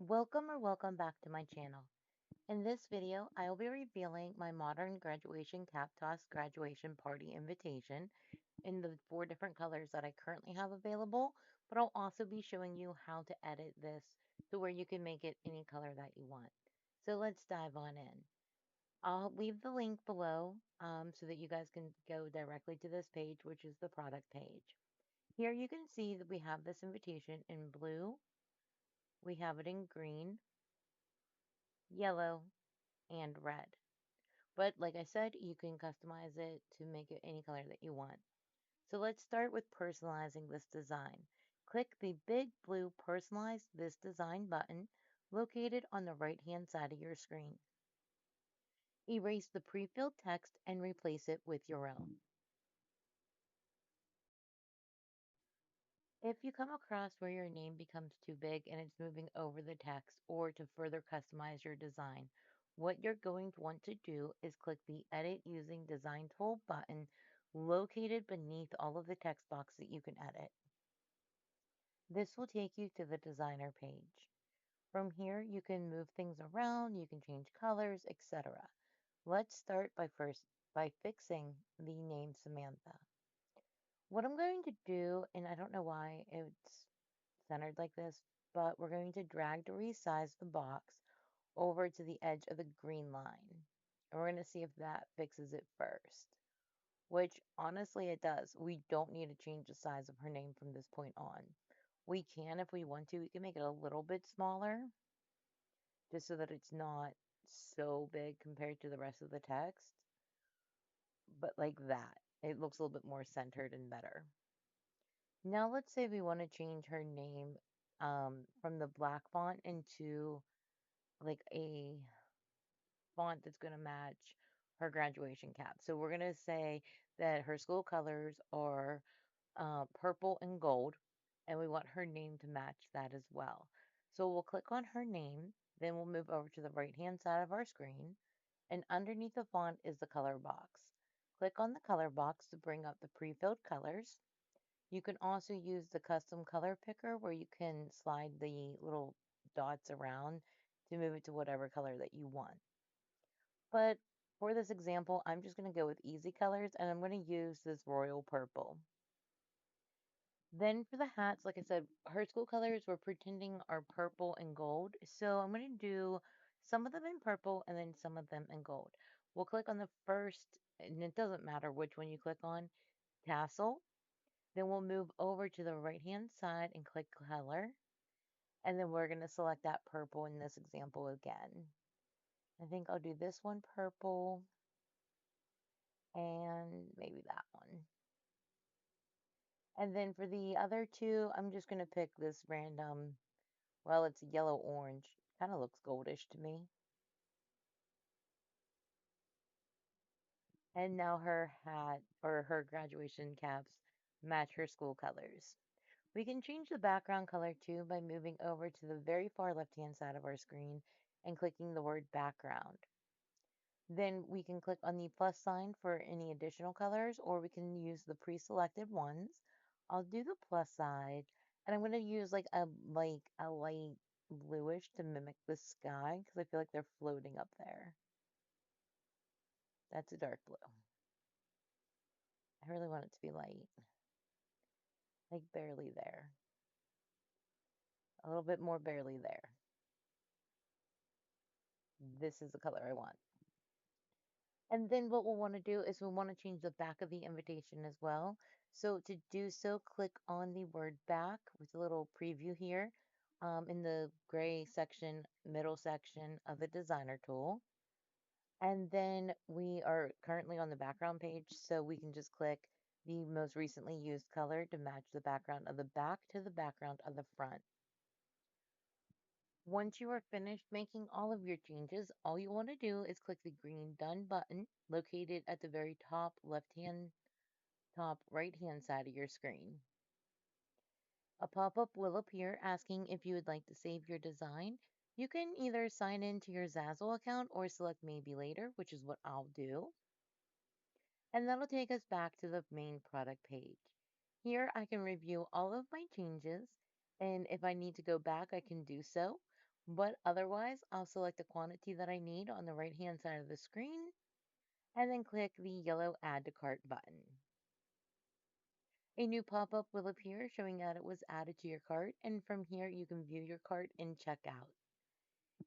Welcome back to my channel. In this video, I will be revealing my modern graduation cap toss graduation party invitation in the four different colors that I currently have available, but I'll also be showing you how to edit this to where you can make it any color that you want. So let's dive on in. I'll leave the link below so that you guys can go directly to this page, which is the product page. Here you can see that we have this invitation in blue, we have it in green, yellow, and red. But like I said, you can customize it to make it any color that you want. So let's start with personalizing this design. Click the big blue Personalize This Design button located on the right-hand side of your screen. Erase the pre-filled text and replace it with your own. If you come across where your name becomes too big and it's moving over the text or to further customize your design, what you're going to want to do is click the Edit Using Design Tool button located beneath all of the text box that you can edit. This will take you to the designer page. From here, you can move things around, you can change colors, etc. Let's start by fixing the name Samantha. What I'm going to do, and I don't know why it's centered like this, but we're going to drag to resize the box over to the edge of the green line. And we're going to see if that fixes it first, which honestly it does. We don't need to change the size of her name from this point on. We can, if we want to, we can make it a little bit smaller just so that it's not so big compared to the rest of the text, but like that. It looks a little bit more centered and better. Now let's say we want to change her name from the black font into like a font that's going to match her graduation cap. So we're going to say that her school colors are purple and gold, and we want her name to match that as well. So we'll click on her name, then we'll move over to the right-hand side of our screen, and underneath the font is the color box. Click on the color box to bring up the pre-filled colors. You can also use the custom color picker where you can slide the little dots around to move it to whatever color that you want. But for this example, I'm just going to go with easy colors and I'm going to use this royal purple. Then for the hats, like I said, her school colors we're pretending are purple and gold. So I'm going to do some of them in purple and then some of them in gold. We'll click on the first, and it doesn't matter which one you click on, tassel. Then we'll move over to the right-hand side and click color. And then we're going to select that purple in this example again. I think I'll do this one purple and maybe that one. And then for the other two, I'm just going to pick this random, well, it's yellow orange. Kind of looks goldish to me. And now her hat or her graduation caps match her school colors. We can change the background color too by moving over to the very far left-hand side of our screen and clicking the word background. Then we can click on the plus sign for any additional colors, or we can use the pre-selected ones. I'll do the plus side, and I'm going to use like a light bluish to mimic the sky because I feel like they're floating up there. That's a dark blue. I really want it to be light, like barely there. A little bit more barely there. This is the color I want. And then what we'll want to do is we'll want to change the back of the invitation as well. So to do so, click on the word back with a little preview here in the gray section, middle section of the designer tool. And then we are currently on the background page, so we can just click the most recently used color to match the background of the back to the background of the front. Once you are finished making all of your changes, all you want to do is click the green Done button located at the very top right-hand side of your screen. A pop-up will appear asking if you would like to save your design. You can either sign in to your Zazzle account or select Maybe Later, which is what I'll do. And that'll take us back to the main product page. Here I can review all of my changes, and if I need to go back, I can do so. But otherwise, I'll select the quantity that I need on the right-hand side of the screen and then click the yellow Add to Cart button. A new pop-up will appear showing that it was added to your cart, and from here you can view your cart and check out.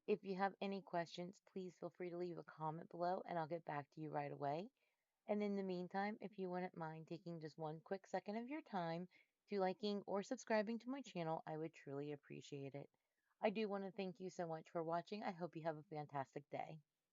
If you have any questions, please feel free to leave a comment below and I'll get back to you right away. And in the meantime, if you wouldn't mind taking just one quick second of your time to liking or subscribing to my channel, I would truly appreciate it. I do want to thank you so much for watching. I hope you have a fantastic day.